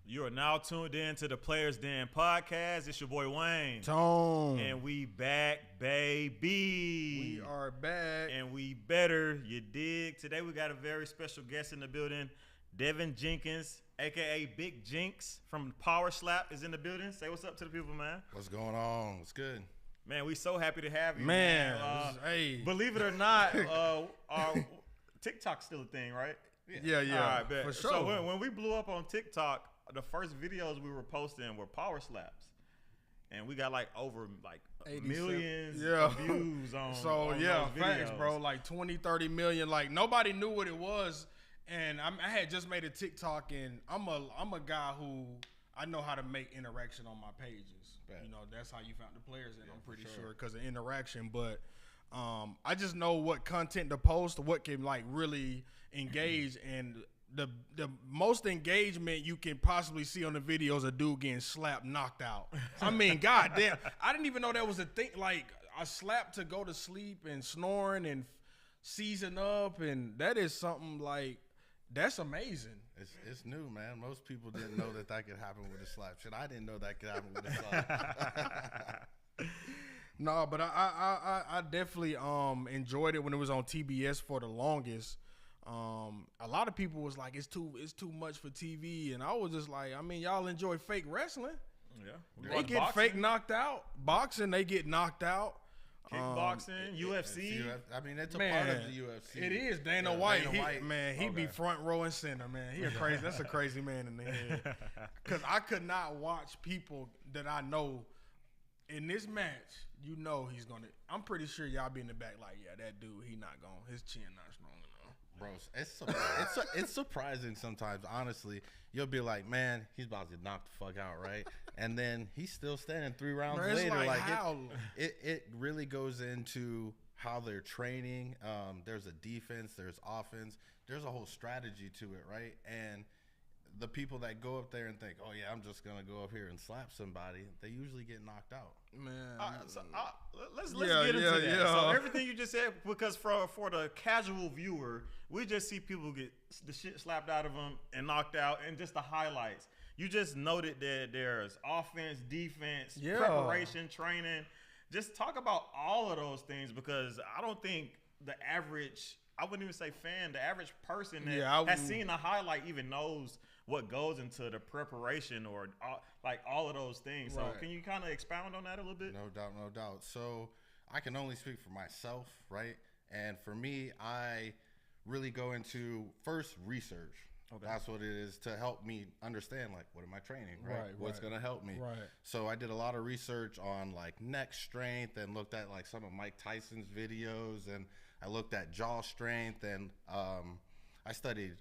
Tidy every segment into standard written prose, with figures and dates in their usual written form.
You are now tuned in to the Players Den podcast. It's your boy Wayne. Tone. And we back, baby. We are back. And we better, you dig? Today we got a very special guest in the building. Devin Jenkins, a.k.a. Big Jinx from Power Slap is in the building. Say what's up to the people, man. What's going on? What's good? Man, we so happy to have you. Man, hey. Believe it or not, our TikTok's still a thing, right? Yeah. All right, bet. For sure. So when we blew up on TikTok, the first videos we were posting were power slaps, and we got like over like millions of views on. So on yeah, those thanks, videos. bro. Like 20, 30 million. Like nobody knew what it was, and I had just made a TikTok, and I'm a guy who I know how to make interaction on my pages. Bet. You know, that's how you found the players, and I'm pretty sure because of interaction. But I just know what content to post, what can like really engage, and the most engagement you can possibly see on the video is a dude getting slapped, knocked out. I mean, goddamn, I didn't even know that was a thing. Like a slap to go to sleep and snoring and seizing up, and that is something like that's amazing. It's new, man. Most people didn't know that could happen with a slap. Shit, I didn't know that could happen with a slap. No, but I definitely enjoyed it when it was on TBS for the longest. A lot of people was like, it's too much for TV, and I was just like, I mean, y'all enjoy fake wrestling. Yeah, they get boxing. fake knocked out. Boxing, they get knocked out. Kickboxing, UFC. I mean, it's a part of the UFC. It is. Dana White, he okay. be front row and center, man. He a crazy. That's a crazy man in the head. Because I could not watch people that I know in this match. You know he's gonna. I'm pretty sure y'all be in the back like, yeah, that dude, he not going. His chin not strong enough. Bro, it's surprising sometimes. Honestly, you'll be like, man, he's about to get knocked the fuck out, right? And then he's still standing 3 rounds later. Like how? It really goes into how they're training. There's a defense, there's offense, there's a whole strategy to it, right? And the people that go up there and think, oh yeah, I'm just gonna go up here and slap somebody, they usually get knocked out. Man, let's get into that. Yeah. So everything you just said, because for the casual viewer, we just see people get the shit slapped out of them and knocked out, and just the highlights. You just noted that there's offense, defense, preparation, training. Just talk about all of those things, because I don't think the average, I wouldn't even say fan, the average person that has seen the highlight even knows what goes into the preparation or like all of those things. So can you kind of expound on that a little bit? No doubt. So I can only speak for myself, right? And for me, I really go into first research. Okay. That's what it is, to help me understand, like, what am I training, right? What's going to help me? Right. So I did a lot of research on like neck strength, and looked at like some of Mike Tyson's videos, and I looked at jaw strength, and I studied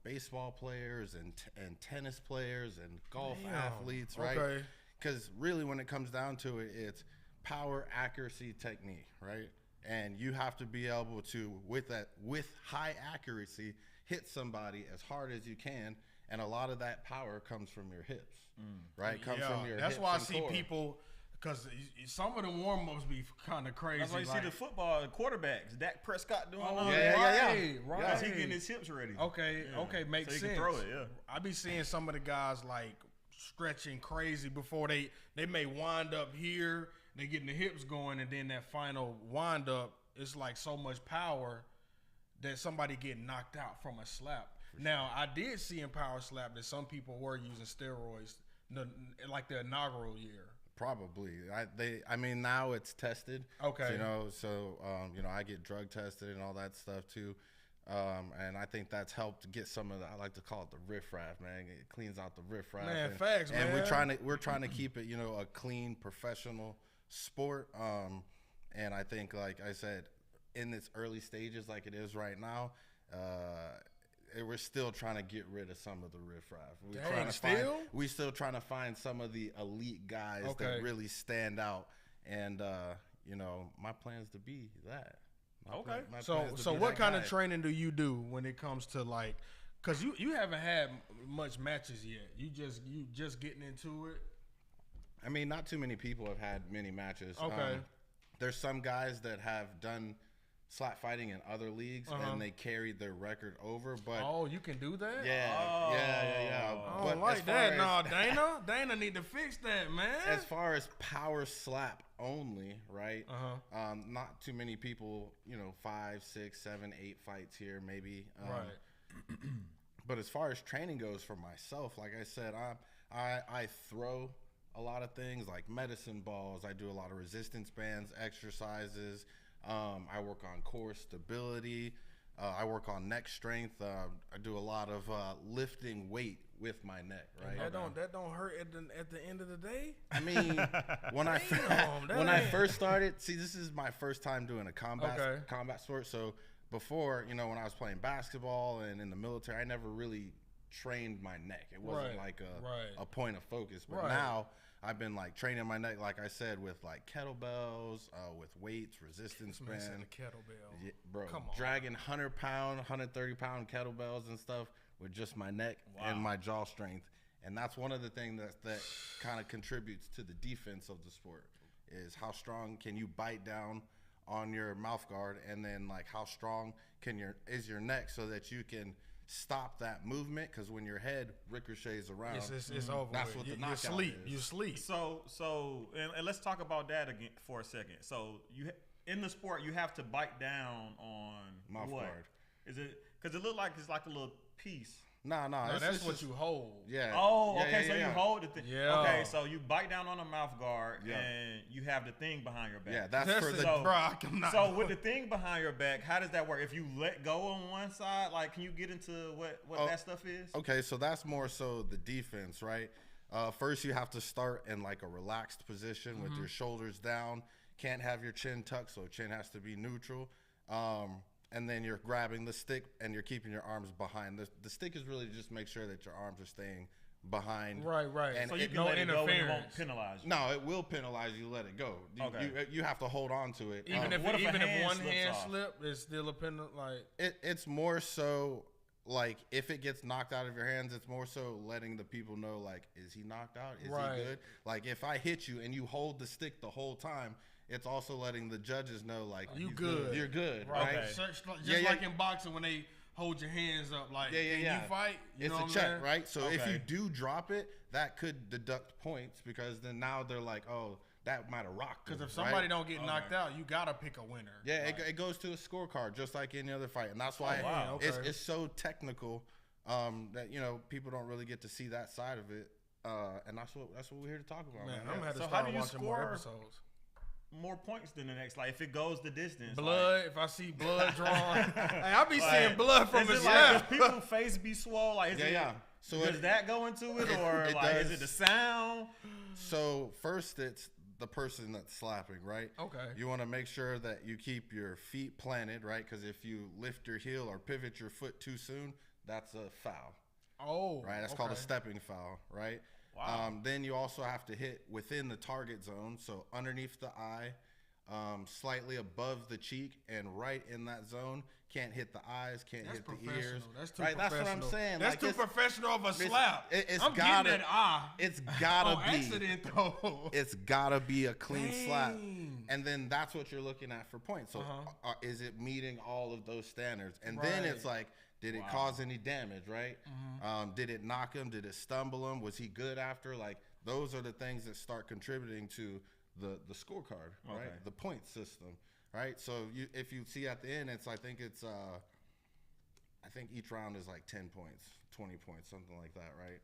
baseball players and tennis players and golf athletes, right? Okay. Because really, when it comes down to it, it's power, accuracy, technique, right? And you have to be able to, with high accuracy, hit somebody as hard as you can. And a lot of that power comes from your hips, right? Comes from your hips. That's why I see core. People. Because some of the warm-ups be kind of crazy. That's why you see the football quarterbacks. Dak Prescott doing all that. Right. Because he getting his hips ready. Okay, makes sense. So he can throw it, I be seeing some of the guys like stretching crazy before they may wind up here. They getting the hips going, and then that final wind up, it's like so much power that somebody getting knocked out from a slap. Now, I did see in Power Slap that some people were using steroids like the inaugural year. Probably. I mean, now it's tested. Okay. So I get drug tested and all that stuff too. And I think that's helped get some of the, I like to call it the riffraff, man. It cleans out the riffraff. Man, facts, man. And we're trying to keep it, a clean professional sport. And I think, like I said, in its early stages, like it is right now, we're still trying to get rid of some of the riffraff. We're still trying to find some of the elite guys that really stand out. And my plan is to be that. So what kind of training do you do when it comes to like, because you haven't had much matches yet. You just getting into it. I mean, not too many people have had many matches. Okay. There's some guys that have done slap fighting in other leagues, and they carried their record over. But you can do that? Yeah, yeah. I don't like that. No, Dana need to fix that, man. As far as power slap only, right? Not too many people, 5, 6, 7, 8 fights here, maybe. Right. But as far as training goes for myself, like I said, I throw a lot of things like medicine balls. I do a lot of resistance bands, exercises. I work on core stability. I work on neck strength. I do a lot of lifting weight with my neck. Right. That don't hurt at the end of the day. I mean, when I first started, see, this is my first time doing a combat sport. So before, when I was playing basketball and in the military, I never really trained my neck. It wasn't like a point of focus. But now I've been like training my neck, like I said, with like kettlebells, with weights, resistance bands. Kettlebell. Yeah, bro, dragging 100-pound, 130-pound kettlebells and stuff with just my neck and my jaw strength. And that's one of the things that kind of contributes to the defense of the sport, is how strong can you bite down on your mouth guard, and then like how strong is your neck so that you can stop that movement, because when your head ricochets around, it's over. That's what the knockout is. You sleep. So and let's talk about that again for a second. So in the sport, you have to bite down on mouth guard. Is it because it looked like it's like a little piece? No, that's what you hold. Yeah. Oh, okay. So you hold the thing. Yeah. Okay, so you bite down on the mouth guard, and you have the thing behind your back. Yeah, that's for the. So with the thing behind your back, how does that work? If you let go on one side, like, can you get into what that stuff is? Okay, so that's more so the defense, right? First, you have to start in like a relaxed position with your shoulders down. Can't have your chin tucked, so chin has to be neutral. And then you're grabbing the stick and you're keeping your arms behind. The stick is really to just make sure that your arms are staying behind. Right. And so you can let it go and it won't penalize you. No, it will penalize you. Let it go. You have to hold on to it. Even if one hand slip, it's still a penalty. Like it's more so like if it gets knocked out of your hands, it's more so letting the people know, like, is he knocked out? Is he good? Like if I hit you and you hold the stick the whole time, it's also letting the judges know, like, you're good, right? Okay. Just like in boxing when they hold your hands up, like, can you fight? It's a check, right? So if you do drop it, that could deduct points, because then now they're like, oh, that might have rocked. Because if somebody don't get knocked out, you gotta pick a winner. Yeah, it goes to a scorecard just like any other fight, and that's why it's so technical that people don't really get to see that side of it, and that's what we're here to talk about. Man, I'm gonna have to start watching more episodes. More points than the next, like if it goes the distance. Blood, if I see blood drawn, I be seeing blood from his left. Does people's face be swole? Like, So does that go into it, or is it the sound? So first, it's the person that's slapping, right? Okay. You want to make sure that you keep your feet planted, right? Because if you lift your heel or pivot your foot too soon, that's a foul. Oh, right. That's called a stepping foul, right? Wow. Then you also have to hit within the target zone, so underneath the eye, slightly above the cheek, and right in that zone. Can't hit the eyes, can't hit the ears. That's too right? professional. That's what I'm saying. That's too professional of a slap. I'm getting that eye. It's gotta be. Accident though. It's gotta be a clean slap, and then that's what you're looking at for points. So is it meeting all of those standards? And then it's like, did it cause any damage, right? Did it knock him? Did it stumble him? Was he good after? Like, those are the things that start contributing to the scorecard, right? The point system, right? So if you see at the end, I think each round is like 10 points, 20 points, something like that, right?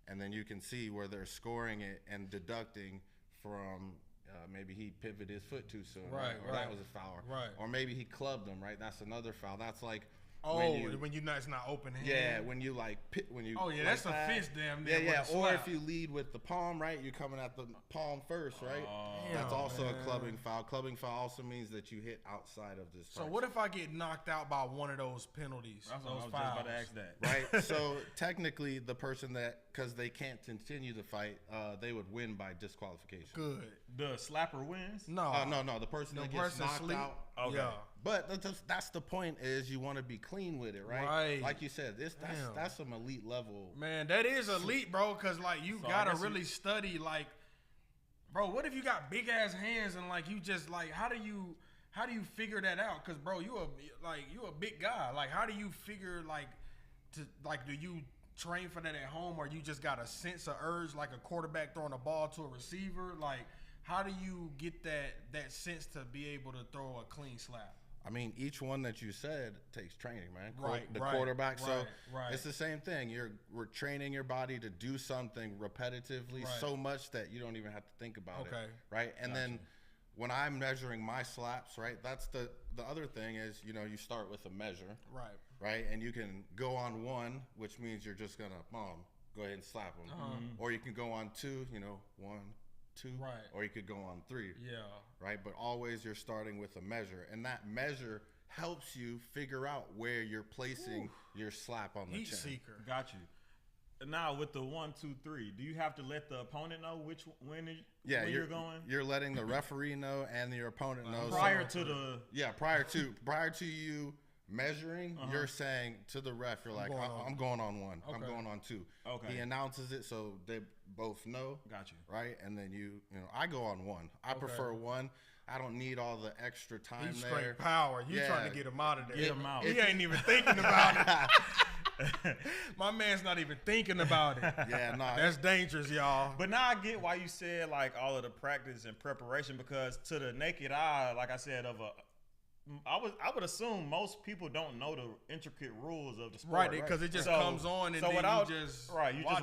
And then you can see where they're scoring it and deducting from maybe he pivoted his foot too soon, right? Or that was a foul, right? Or maybe he clubbed him, right? That's another foul. That's like, when it's not open hand. Yeah, when you that's a fist, damn near. Yeah. Or if you lead with the palm, right? You're coming at the palm first, right? That's also a clubbing foul. Clubbing foul also means that you hit outside of this. So what if I get knocked out by one of those penalties? I was just about to ask that. Right. So technically, the person because they can't continue the fight, they would win by disqualification. Good. The slapper wins? No. No. The person that gets knocked out. Okay. Yeah. But that's the point, is you want to be clean with it, right? Right. Like you said, that's some elite level. Man, that is elite, bro, because like you gotta really study, like, bro, what if you got big ass hands and like you just like how do how do you figure that out? Because bro, you a big guy. Like, how do you figure do you train for that at home, or you just got a sense of urge like a quarterback throwing a ball to a receiver? Like, how do you get that sense to be able to throw a clean slap? I mean, each one that you said takes training, man. The Right, quarterback. So right. it's the same thing. We're training your body to do something repetitively so much that you don't even have to think about it. Right. And then when I'm measuring my slaps, right, that's the other thing is, you start with a measure. Right. And you can go on 1, which means you're just going to go ahead and slap them. Or you can go on 2, 1, 2. Right. Or you could go on 3. Yeah. Right. But always you're starting with a measure. And that measure helps you figure out where you're placing your slap on the Heat chin. seeker. Got you. Now with the 1, 2, 3, do you have to let the opponent know when you're going? You're letting the referee know and your opponent know. Prior to prior to you measuring, you're saying to the ref, you're like, I'm going on 1. I'm going on 2. Okay. He announces it so they both know. Got you. Right? And then I go on 1. I prefer 1. I don't need all the extra time He's there. Straight power. You trying to get him out of there. Get him out. He ain't even thinking about it. My man's not even thinking about it. Yeah, no. That's dangerous, y'all. But now I get why you said like all of the practice and preparation, because to the naked eye, like I said, I would assume most people don't know the intricate rules of the sport, right? Because it just comes on, and then you just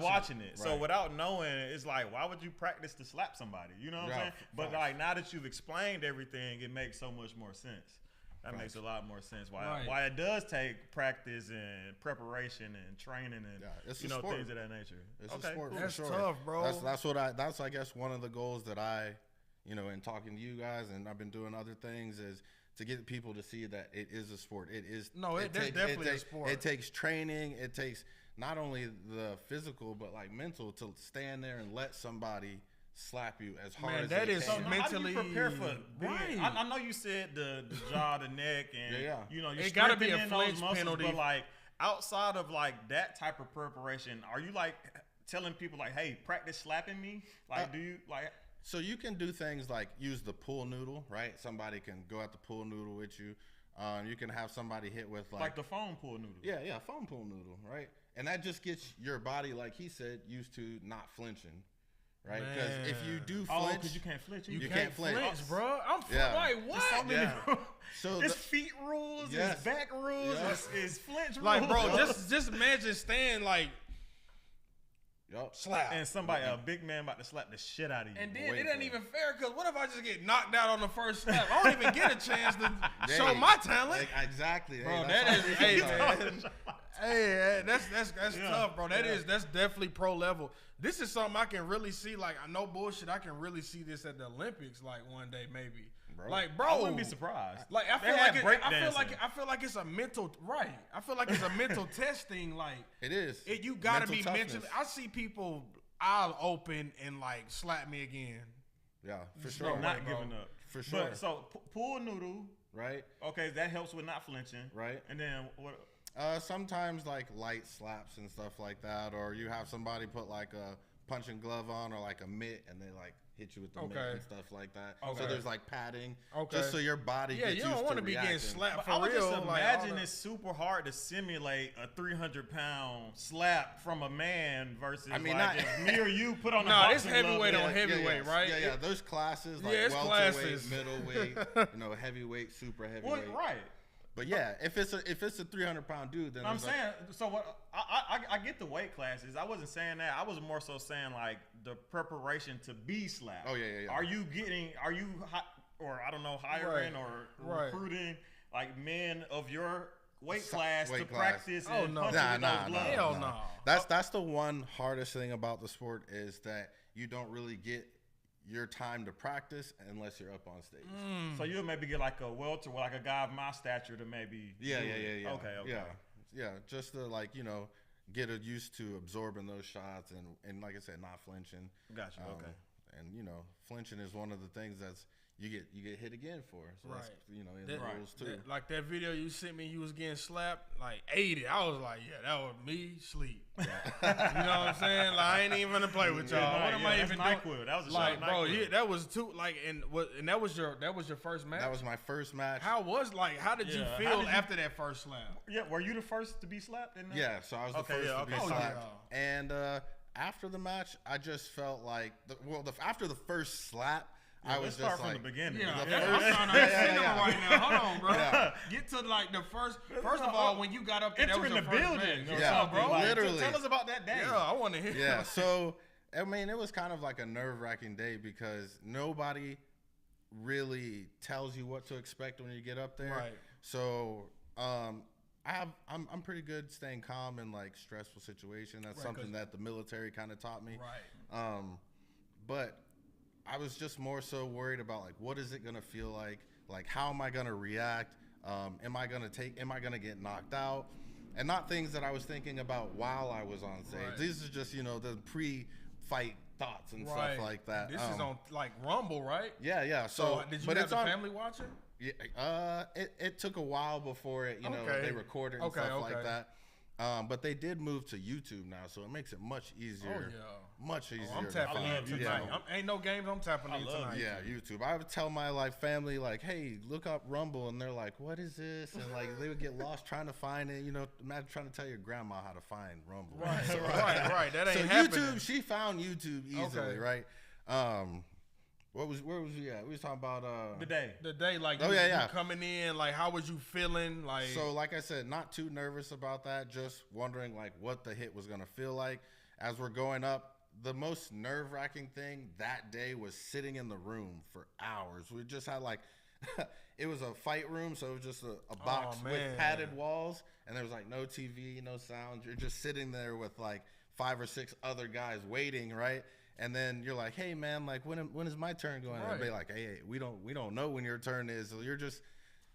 watching it. So without knowing, it's like, why would you practice to slap somebody? You know what I'm saying? But like now that you've explained everything, it makes so much more sense. That makes a lot more sense. Why it does take practice and preparation and training and things of that nature. It's a sport for That's sure. tough, bro. That's I guess one of the goals that I, in talking to you guys, and I've been doing other things, is to get people to see that it is a sport. It is. No, that's definitely a sport. It takes training. It takes not only the physical but like mental to stand there and let somebody slap you as hard as that they is can. mentally. How do you prepare for being, I know you said the jaw, the neck, and you're it gotta be a flinch penalty. But like outside of like that type of preparation, are you like telling people like, hey, practice slapping me? Like, do you like? So you can do things like use the pool noodle, right? Somebody can go at the pool noodle with you. You can have somebody hit with like the foam pool noodle. Yeah, foam pool noodle, right? And that just gets your body, like he said, used to not flinching, right? Because if you do flinch, because you can't flinch. You can't flinch, bro. I'm like, what? So many So it's feet rules, it's back rules, it's flinch rules. Like, bro, just imagine staying like. Slap. And somebody, a big man, about to slap the shit out of you. And then it ain't even fair, because what if I just get knocked out on the first slap? I don't even get a chance to show my talent. Exactly. Bro, that's tough, bro. That's definitely pro level. This is something I can really see. Like, I know bullshit. I can really see this at the Olympics, like one day maybe. Bro. Like, bro, I wouldn't be surprised. Like, I feel like it's a mental I feel like it's a mental testing. Like, it is. You gotta mental be toughness. mentally. I see people eye open and like slap me again. Yeah, for sure. Not giving up. For sure. But so pool noodle, right? Okay, that helps with not flinching, right? And then what? Sometimes like light slaps and stuff like that, or you have somebody put like a punching glove on or like a mitt, and they like hit you with the mitt and stuff like that. So there's like padding, just so your body gets used to reacting. you don't want to be getting slapped for I would real. just imagine it's super hard to simulate a 300-pound slap from a man versus if me or you put on a boxing it's heavyweight glove. on heavyweight, right? Yeah. Those classes like welterweight, middleweight, heavyweight, super heavyweight. Well, right. But yeah, if it's a 300-pound dude, then I'm saying so. What I get the weight classes. I wasn't saying that. I was more so saying like the preparation to be slapped. Oh yeah. Are you hiring or recruiting like men of your weight class to practice and punch with those gloves? Hell no. That's the one hardest thing about the sport is that you don't really get your time to practice unless you're up on stage. So you'll maybe get like a welter, like a guy of my stature to maybe. Yeah. Okay. Yeah. Just to get used to absorbing those shots and like I said, not flinching. Gotcha. Okay. and flinching is one of the things that's you get hit again for. So Right. that's, in the rules too. Like that video you sent me, you was getting slapped like 80. I was like, yeah, that was me sleep. You know what I'm saying? Like I ain't even gonna play with y'all. What am I even doing? That was a like, shot, bro. Yeah, that was too like, and that was your first match. That was my first match. How did you feel after that first slap? Yeah, were you the first to be slapped? Yeah, so I was the first to be slapped. And after the match, I just felt like after the first slap. I was just from the beginning. Yeah, I'm trying to cinema right now. Hold on, bro. Yeah. Get to like the first of all, when you got up there, that was your first building. Yeah, bro. Like, literally. Tell us about that day. Yeah, I want to hear. Yeah, so I mean, it was kind of like a nerve-wracking day because nobody really tells you what to expect when you get up there. Right. So I'm pretty good staying calm in like stressful situations. That's something that the military kind of taught me. Right. But I was just more so worried about like, what is it gonna feel like? Like, how am I gonna react? Am I gonna get knocked out? And not things that I was thinking about while I was on stage. Right. These are just the pre-fight thoughts and stuff like that. This is on like Rumble, right? Yeah. So did you have the family watching? Yeah. It took a while before it. They recorded and stuff like that. But they did move to YouTube now, so it makes it much easier. Oh, yeah. Much easier. I'm tapping in tonight. Ain't no games. I'm tapping in tonight. Yeah, YouTube. I would tell my family hey, look up Rumble, and they're like, what is this? And they would get lost trying to find it. Imagine trying to tell your grandma how to find Rumble. Right. So, right. That ain't so happening. YouTube, she found YouTube easily, right? Where was we at? We was talking about the day, like you coming in, like how was you feeling? Like, so like I said, not too nervous about that, just wondering like what the hit was gonna feel like as we're going up. The most nerve-wracking thing that day was sitting in the room for hours. We just had it was a fight room, so it was just a box with padded walls, and there was like no TV, no sound. You're just sitting there with like 5 or 6 other guys waiting, right? And then you're like, hey man, like when is my turn going? Right. And they'll be like, hey, we don't know when your turn is. So you're just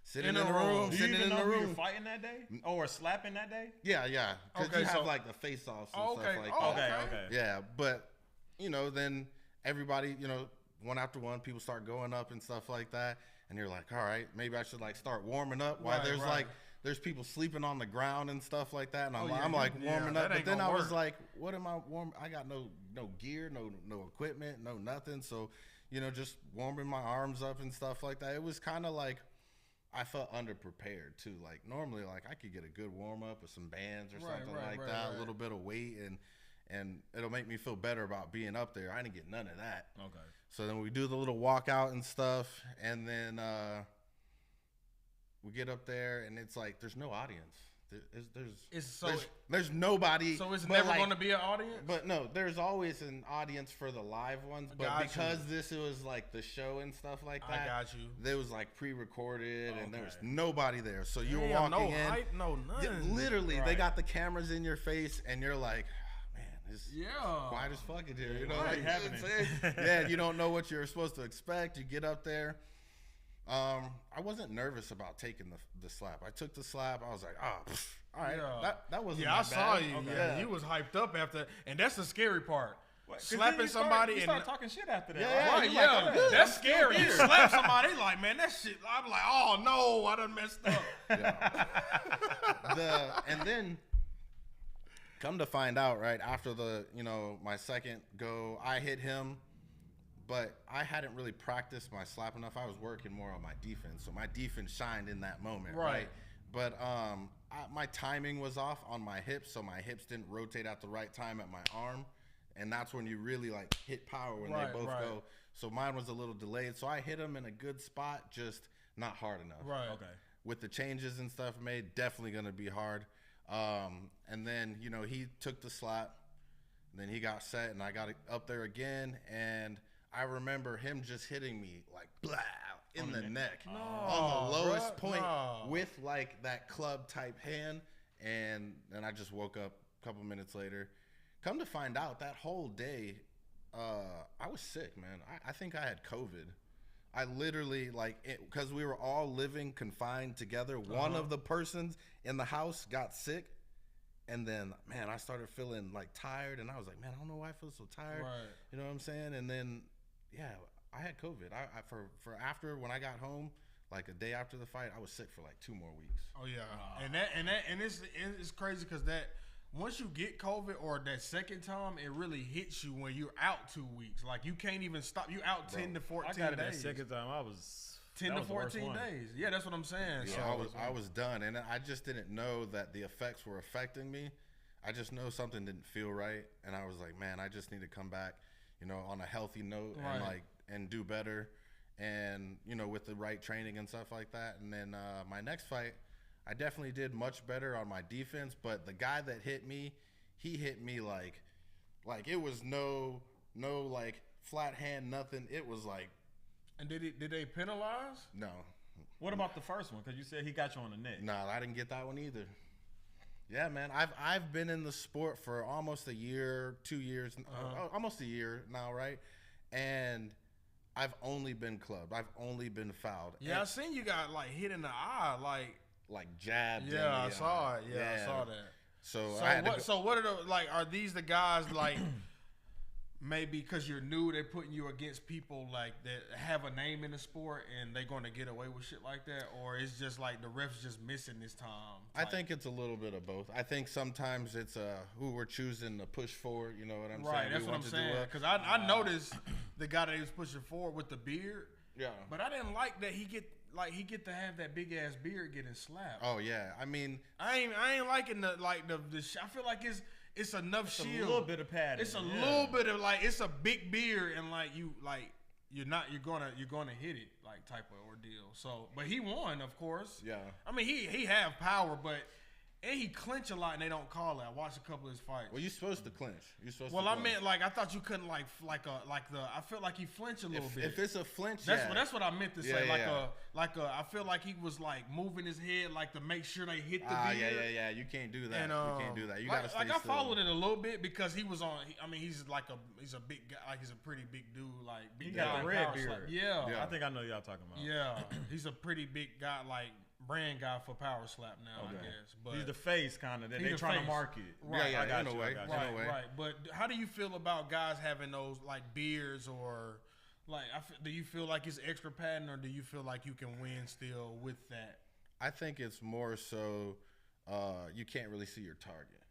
sitting in the room. Do you even know who you're fighting that day or slapping that day? Yeah. Because you have like the face-offs and stuff like that. Okay. Yeah, but then everybody, one after one, people start going up and stuff like that, and you're like, all right, maybe I should like start warming up. While there's people sleeping on the ground and stuff like that, and I'm like warming up. But then I was like, what am I warm? I got no gear, no equipment, no nothing. So, just warming my arms up and stuff like that. It was kind of like I felt underprepared too. Like normally, like I could get a good warm up with some bands or something like that, a little bit of weight, and it'll make me feel better about being up there. I didn't get none of that. Okay. So then we do the little walkout and stuff, and then we get up there, and it's like there's no audience. There's nobody. So it's never going to be an audience? But no, there's always an audience for the live ones. But because this was like the show and stuff like that, I got you. There was like pre-recorded, and there was nobody there. So you were walking in. No hype, no nothing. Literally, they got the cameras in your face, and you're like, it's quiet as fuck in here. Yeah, you don't know what you're supposed to expect. You get up there. I wasn't nervous about taking the slap. I took the slap. I was like, all right. Yeah. That wasn't that I bad. Saw you. Okay. Yeah, you was hyped up after, and that's the scary part. Slapping somebody and start talking shit after that. Yeah, that's scary. You slap somebody, like, man, that shit. I'm like, oh no, I done messed up. And then come to find out, right after my second go, I hit him. But I hadn't really practiced my slap enough. I was working more on my defense, so my defense shined in that moment, right? But my timing was off on my hips, so my hips didn't rotate at the right time at my arm, and that's when you really like hit power when they both go. So mine was a little delayed, so I hit him in a good spot, just not hard enough. Right. Okay. With the changes and stuff made, definitely gonna be hard. And then he took the slap, and then he got set, and I got up there again, and I remember him just hitting me like blah in the neck on the lowest point with like that club type hand, and then I just woke up a couple minutes later. Come to find out, that whole day, I was sick, man. I think I had COVID. I literally because we were all living confined together. One of the persons in the house got sick. And then, man, I started feeling like tired, and I was like, man, I don't know why I feel so tired. Right. You know what I'm saying? And then Yeah, I had COVID. I for after when I got home, like a day after the fight, I was sick for like 2 more weeks. Oh yeah, and it's crazy because that once you get COVID or that second time, it really hits you when you're out 2 weeks. Like you can't even stop. You out 10 to 14 days. I got it that second time. I was 10 to 14 days. Yeah, that's what I'm saying. Yeah, so I was done, and I just didn't know that the effects were affecting me. I just know something didn't feel right, and I was like, man, I just need to come back, on a healthy note and do better, and with the right training and stuff like that. And then my next fight, I definitely did much better on my defense, but the guy that hit me, he hit me like it was no like flat hand, nothing. It was like. And did they penalize? No. What about the first one? Because you said he got you on the neck. No, I didn't get that one either. Yeah, man. I've been in the sport for almost a year, 2 years, almost a year now, right? And I've only been clubbed. I've only been fouled. Yeah, and I seen you got like hit in the eye, like jabbed. Yeah, I saw it. Yeah, I saw that. So what are the are these the guys like? Maybe because you're new, they're putting you against people like that have a name in the sport, and they're going to get away with shit like that, or it's just like the refs just missing this time. I think it's a little bit of both. I think sometimes it's who we're choosing to push forward. You know what I'm saying? Right, that's what I'm saying. Because I noticed the guy that he was pushing forward with the beard. Yeah. But I didn't like that he get to have that big ass beard getting slapped. Oh yeah, I mean, I ain't liking the I feel like it's enough shield. A little bit of padding. It's a little bit of it's a big beard and you're gonna hit it type of ordeal. So, but he won, of course. Yeah. I mean, he have power, and he clinch a lot, and they don't call it. I watched a couple of his fights. Well, you're supposed to clinch. I meant I thought you couldn't I felt like he flinched a little bit. If it's a flinch, that's what I meant to say. Yeah. I feel like he was moving his head to make sure they hit the beard. Yeah. You can't do that. And, you can't do that. You gotta stay I still. followed it a little bit because he was on. He's he's a big guy. He's a pretty big dude. He got the red beard. Yeah. I think I know y'all talking about. Yeah, he's a pretty big guy. Brand guy for Power Slap now, I guess. But he's the face kind of that they're trying to market. Right. Yeah, I got in a way. Right. But how do you feel about guys having those beards or do you feel like it's extra padding, or do you feel like you can win still with that? I think it's more so you can't really see your target.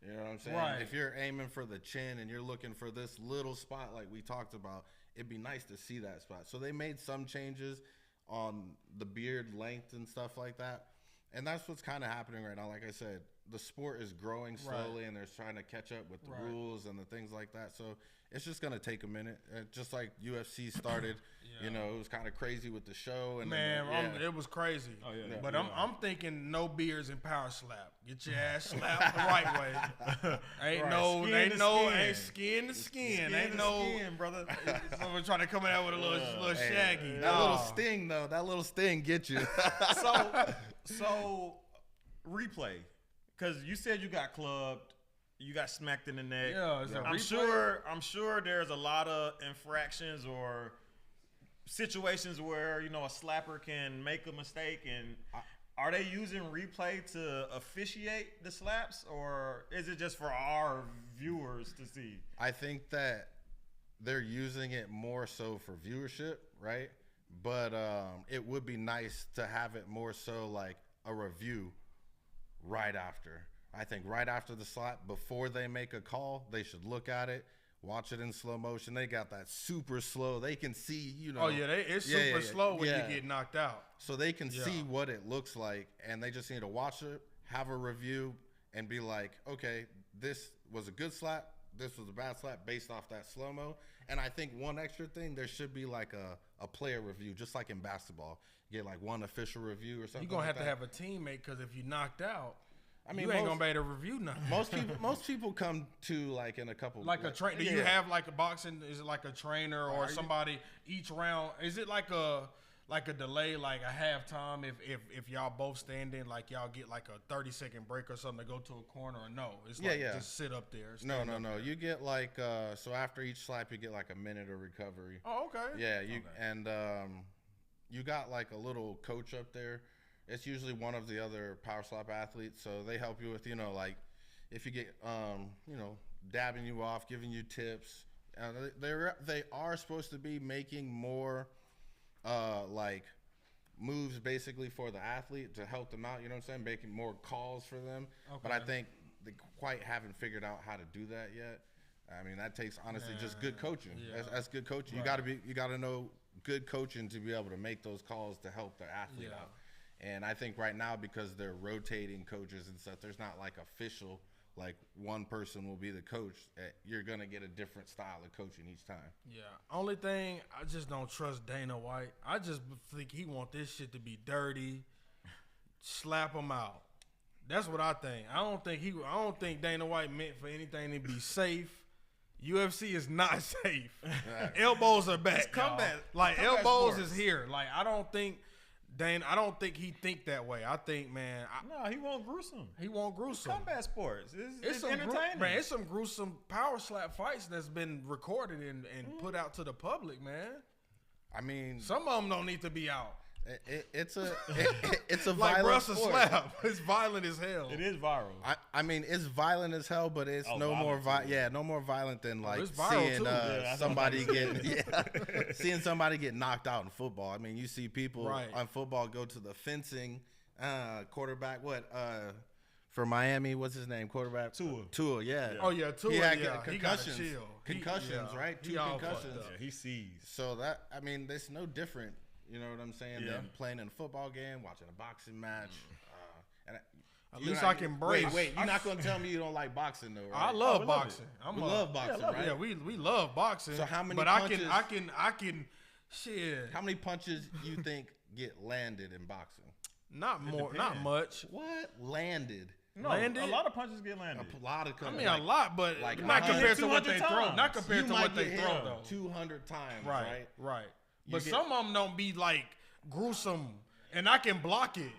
You know what I'm saying? Right. If you're aiming for the chin and you're looking for this little spot like we talked about, it'd be nice to see that spot. So they made some changes on the beard length and stuff like that, and that's what's kind of happening right now. Like I said, the sport is growing slowly, and they're trying to catch up with the rules and the things like that. So it's just gonna take a minute. Just like UFC started, it was kind of crazy with the show. And it was crazy. Oh yeah. But I'm thinking no beards and Power Slap. Get your ass slapped the right way. Ain't skin to skin. Ain't no skin, brother. Someone trying to come out with a little shaggy. That little sting though. That little sting get you. So replay, because you said you got clubbed. You got smacked in the neck. Yeah, I'm sure there's a lot of infractions or situations where a slapper can make a mistake. And are they using replay to officiate the slaps, or is it just for our viewers to see? I think that they're using it more so for viewership, right? But it would be nice to have it more so like a review right after. I think right after the slap, before they make a call, they should look at it, watch it in slow motion. They got that super slow. They can see, Oh, yeah, it's super slow when you get knocked out. So they can see what it looks like, and they just need to watch it, have a review, and be like, okay, this was a good slap. This was a bad slap based off that slow-mo. And I think one extra thing, there should be like a player review, just like in basketball. You get like one official review or something. You're going to have to have a teammate, because if you're knocked out, you going ain't to be able to review nothing. Most people come to like in a couple. Like a trainer. Do you have like a boxing? Is it like a trainer or somebody each round? Is it like a delay, like a halftime? If y'all both standing, like y'all get like a 30-second break or something to go to a corner, or no? It's just sit up there. No. You get like so after each slap you get like a minute of recovery. Oh, okay. Yeah, and you got like a little coach up there. It's usually one of the other Power Slap athletes, so they help you with like if you get dabbing you off, giving you tips, They are supposed to be making more like moves basically for the athlete to help them out. You know what I'm saying? Making more calls for them. Okay. But I think they quite haven't figured out how to do that yet. I mean, that takes honestly just good coaching. Yeah. That's good coaching. Right. You got to know good coaching to be able to make those calls to help their athlete out. And I think right now, because they're rotating coaches and stuff, there's not like official, like one person will be the coach. You're going to get a different style of coaching each time. Yeah. Only thing, I just don't trust Dana White. I just think he want this shit to be dirty, slap him out. That's what I think. I don't think Dana White meant for anything to be safe. UFC is not safe. Elbows are back. It's combat. Like combat elbows sports. Is here. Like I don't think he think that way. I think, man. No, he won't gruesome. He won't gruesome. It's combat sports. It's entertaining. Man, it's some gruesome power slap fights that's been recorded and put out to the public, man. I mean, some of them don't need to be out. It's a like violent sport. Slap. It's violent as hell. It is viral. I mean, it's violent as hell, but it's no more violent than like seeing somebody seeing somebody get knocked out in football. I mean, you see people on football go to the fencing quarterback. For Miami, what's his name? Quarterback Tua. Yeah. Oh yeah, Tua. He had concussions. Concussions, right? 2 concussions. Yeah, he sees. So that it's no different. You know what I'm saying? Than playing in a football game, watching a boxing match. At least I can brace. Wait, you're not gonna tell me you don't like boxing though, right? I love boxing. We love boxing, right? Yeah, we love boxing. So how many? But punches, I can. Shit. How many punches you think get landed in boxing? Not much. What landed? No, landed? A lot of punches get landed. A lot of. A lot, but like not compared to what they throw. Not compared to what they throw though. 200 times, right? Right. But some of them don't be like gruesome, and I can block it.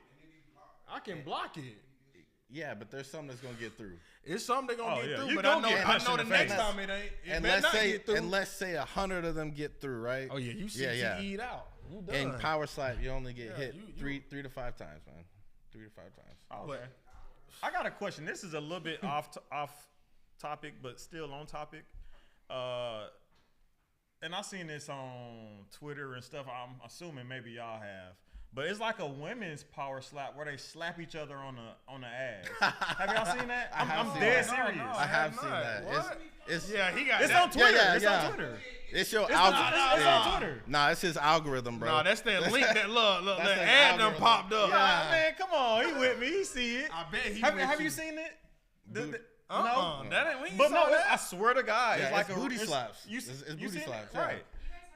Yeah, but there's some that's gonna get through. It's some they're gonna get through, but I know the next time it ain't. And let's say 100 of them get through, right? Oh yeah, you CTE'd out. You done. And power slap, you only get hit 3 to 5 times, man. 3 to 5 times. Oh, okay. I got a question. This is a little bit off topic, but still on topic. And I seen this on Twitter and stuff. I'm assuming maybe y'all have, but it's like a women's power slap where they slap each other on the ass. Have y'all seen that? I'm dead serious. No, I have seen that. What? It's on Twitter. It's on Twitter. It's your algorithm. It's on Twitter. Nah, it's his algorithm, bro. Nah, that's that link that look that ad done popped up. Yeah, man, come on, he with me. He see it. I bet he. Have you seen it? No, that ain't. I swear to God, it's like booty slaps. It's booty slaps, right?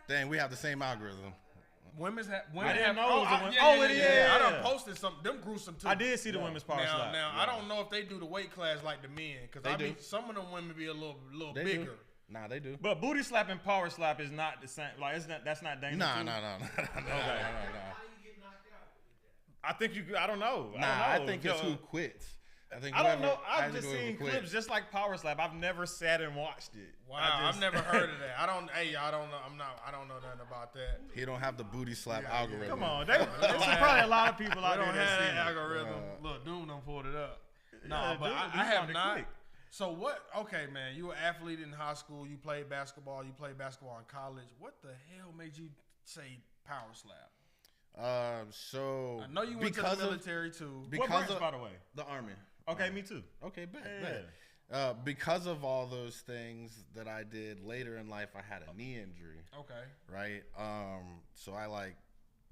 Dang, we have the same algorithm. Women have. It is. I done posted some. Them gruesome too. I did see the women's power slap. Now I don't know if they do the weight class like the men, because some of them women be a little bigger. Nah, they do. But booty slap and power slap is not the same. Like that's not dangerous. No. Okay. I think I don't know. I think it's who quits. I don't know. I've just seen clips just like power slap. I've never sat and watched it. Wow, I've never heard of that. I don't know. I don't know nothing about that. He don't have the booty slap algorithm. Come on, there's probably a lot of people out there that that see that algorithm. Look, Doom done pulled it up. No, but I have not. Quick. So what? Okay, man, you were an athlete in high school. You played basketball. You played basketball in college. What the hell made you say power slap? So I know you went to the military too. What branch, by the way? The Army. Okay, me too. Okay, bet. Because of all those things that I did later in life, I had a knee injury. Okay. Right. So I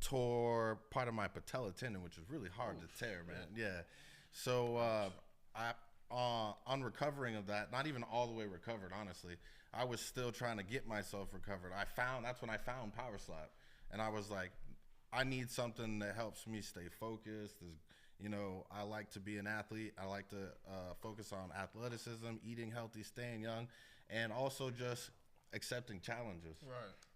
tore part of my patella tendon, which is really hard to tear, man. Yeah. So I on recovering of that, not even all the way recovered, honestly. I was still trying to get myself recovered. That's when I found power slap, and I was like, I need something that helps me stay focused. I like to be an athlete. I like to focus on athleticism, eating healthy, staying young, and also just accepting challenges.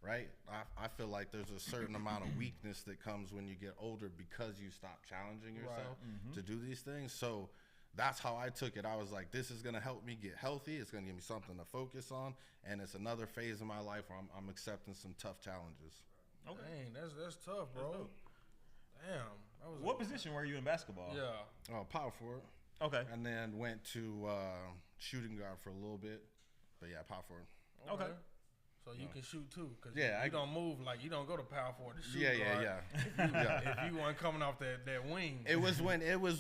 Right. I feel like there's a certain amount of weakness that comes when you get older because you stop challenging yourself to do these things. So that's how I took it. I was like, this is going to help me get healthy. It's going to give me something to focus on. And it's another phase of my life where I'm accepting some tough challenges. Okay. Dang, that's tough, bro. Damn. What position were you in basketball? Yeah. Power forward. Okay. And then went to shooting guard for a little bit. But yeah, power forward. Okay. So you can shoot too, because Yeah, you don't move like you don't go to power forward to shoot. Yeah. If you weren't coming off that wing. It was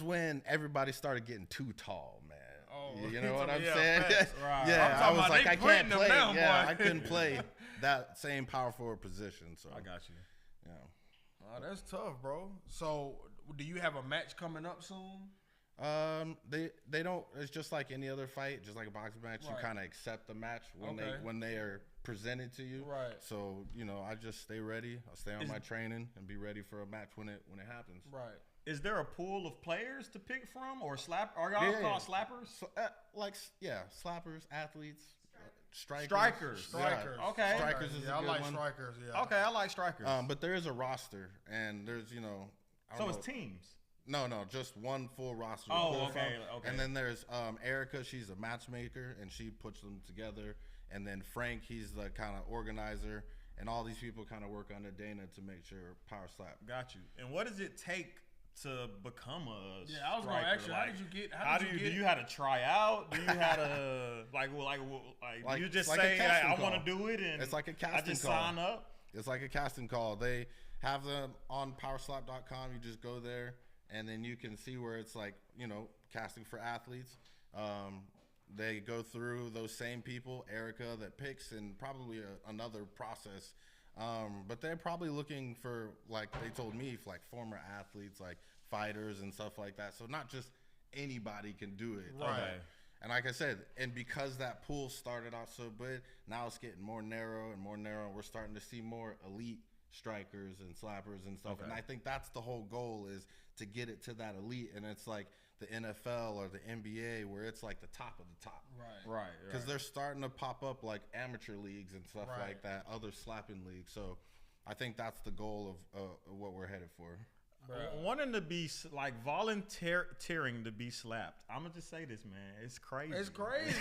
when everybody started getting too tall, man. Oh, you know what I'm yeah, saying? Right. Yeah, I was like, I can't play. Now, yeah, boy. I couldn't play that same power forward position. So I got you. Yeah. Oh, that's tough, bro. So, do you have a match coming up soon? They don't. It's just like any other fight, just like a boxing match. Right. You kind of accept the match Okay. when they are presented to you. Right. So I just stay ready. I stay on my training and be ready for a match when it happens. Right. Is there a pool of players to pick from, or are y'all called slappers? So, slappers, athletes, strikers. Strikers. Yeah. Okay. Strikers is a I good like one. strikers. Yeah. Okay, I like strikers. But there is a roster, and there's I don't know. It's teams. No, just one full roster. Oh, okay. And then there's Erica. She's a matchmaker, and she puts them together. And then Frank, he's the kind of organizer, and all these people kind of work under Dana to make sure power slap. Got you. And what does it take to become a Yeah, I was going to striker? ask you, Like, how did you get? do you have to try out? Do you have to like you just like a say casting I want to call. do it, and It's like a casting I just call. sign up? It's like a casting call. They have them on powerslap.com. You just go there, and then you can see where it's like, casting for athletes. They go through those same people, Erica that picks, and probably another process. But they're probably looking for, like they told me, like former athletes, like fighters and stuff like that. So not just anybody can do it. Right. Okay. And like I said, and because that pool started out so big, now it's getting more narrow and more narrow. We're starting to see more elite strikers and slappers and stuff. Okay. And I think that's the whole goal, is to get it to that elite. And it's like the NFL or the NBA, where it's like the top of the top. Right. Because they're starting to pop up like amateur leagues and stuff Right. like that, other slapping leagues. So I think that's the goal of what we're headed for. Wanting to be like volunteering to be slapped. I'm gonna just say this, man. It's crazy. It's crazy.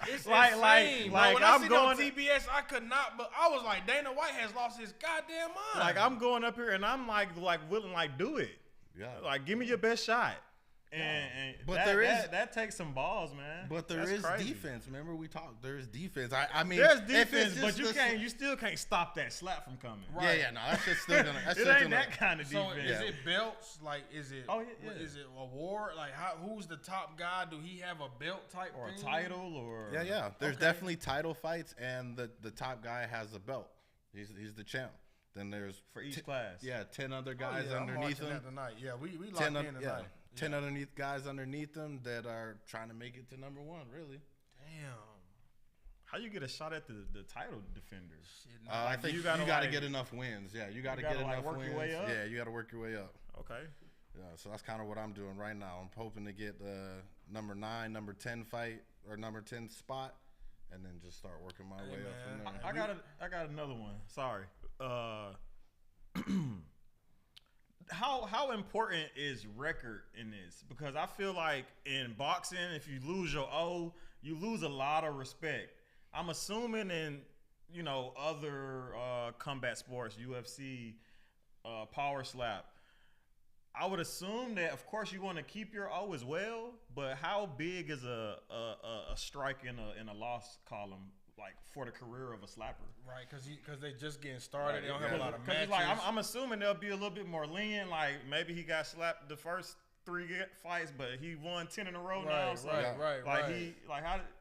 It's Like- insane, bro. like When I I'm seen going- on TBS, I could not. But I was like, Dana White has lost his goddamn mind. Like I'm going up here and I'm like willing, like do it. Yeah. Like give me your best shot. And But that takes some balls, man. But there That's is crazy. defense. Remember we talked. There's defense. I mean, There's if defense, it's but just you still can't stop that slap from coming. Right. Yeah, no, that's just still gonna. That's It just ain't gonna, that kind of So defense. is it belts? Like, is it? Oh, yeah. Is it award? Like, who's the top guy? Do he have a belt type or a thing? title or Yeah. There's Okay. definitely title fights, and the top guy has a belt. He's the champ. Then there's for each class. 10 other Oh, guys yeah, I'm underneath watching him. that tonight. Yeah, we locked 10 in tonight. 10 underneath guys underneath them that are trying to make it to number one. Really. Damn. How you get a shot at the title defenders? Shit, I think you you gotta, got to like- get enough wins. Yeah, you got to gotta, get like, enough work wins. your way up? Yeah, you got to work your way up. Okay. Yeah, so that's kind of what I'm doing right now. I'm hoping to get the number 9, number 10 fight or number 10 spot, and then just start working my way up from there. I got another one. Sorry. How important is record in this? Because I feel like in boxing, if you lose your O, you lose a lot of respect. I'm assuming in other combat sports, UFC, power slap, I would assume that of course you want to keep your O as well. But how big is a strike in a loss column, like for the career of a slapper? Right, because they just getting started. They don't have a lot of matches. Like, I'm assuming they'll be a little bit more lenient. Like maybe he got slapped the first 3 fights, but he won 10 in a row now. So